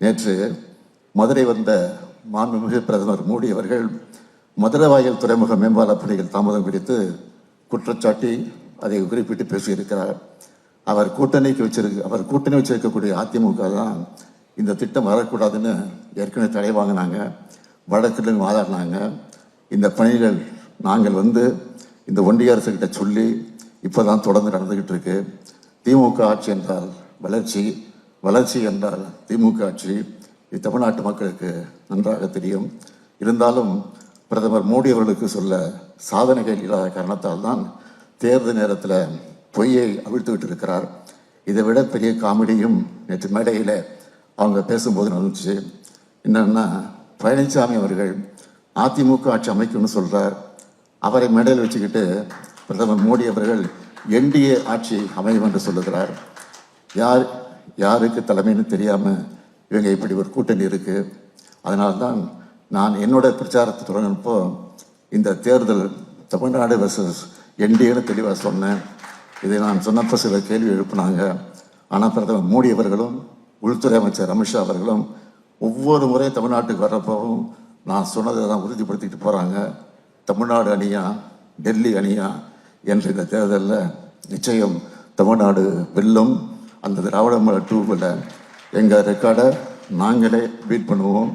நேற்று மதுரை வந்த மாண்புமிகு பிரதமர் மோடி அவர்கள் மதுரவாயல் துறைமுக மேம்பால பணிகள் தாமதம் குறித்து குற்றச்சாட்டி அதை குறிப்பிட்டு பேசியிருக்கிறார். அவர் கூட்டணி வச்சிருக்கக்கூடிய அதிமுக தான் இந்த திட்டம் வரக்கூடாதுன்னு ஏற்கனவே தடை வாங்கினாங்க, வழக்குன்னு வாதாடினாங்க. இந்த பணிகள் நாங்கள் இந்த ஒன்றிய அரசுகிட்ட சொல்லி இப்போதான் தொடர்ந்து நடந்துகிட்டு இருக்கு. திமுக ஆட்சி என்றால் வளர்ச்சி, வளர்ச்சி என்றால் திமுக ஆட்சி. இது தமிழ்நாட்டு மக்களுக்கு நன்றாக தெரியும். இருந்தாலும் பிரதமர் மோடி அவர்களுக்கு சொல்ல சாதனைகள் இல்லாத காரணத்தால் தான் தேர்தல் நேரத்தில் பொய்யை அவிழ்த்து விட்டு இருக்கிறார். இதை விட பெரிய காமெடியும் நேற்று மேடையில் அவங்க பேசும்போது நடந்துச்சு. என்னன்னா, பழனிசாமி அவர்கள் அதிமுக ஆட்சி அமைக்கும்னு சொல்றார். அவரை மேடையில் வச்சுக்கிட்டு பிரதமர் மோடி அவர்கள் என்டிஏ ஆட்சி அமையும் என்று சொல்லுகிறார். யாருக்கு தலைமைன்னு தெரியாம இவங்க இப்படி ஒரு கூட்டணி இருக்கு. அதனால்தான் நான் என்னோட பிரச்சாரத்தை தொடங்கினப்போ இந்த தேர்தல் தமிழ்நாடு வெர்சஸ் என்டிஏன்னு தெளிவாக சொன்னேன். இதை நான் சொன்னப்போ சில கேள்வி எழுப்பினாங்க. ஆனால் பிரதமர் மோடி அவர்களும் உள்துறை அமைச்சர் அமித்ஷா அவர்களும் ஒவ்வொரு முறை தமிழ்நாட்டுக்கு வர்றப்பவும் நான் சொன்னதை தான் உறுதிப்படுத்திட்டு போகிறாங்க. தமிழ்நாடு அணியா டெல்லி அணியா என்ற இந்த தேர்தலில் நிச்சயம் தமிழ்நாடு வெல்லும். அந்த திராவிட மாடல் 2 எங்கள் ரெக்கார்டை நாங்களே பீட் பண்ணுவோம்.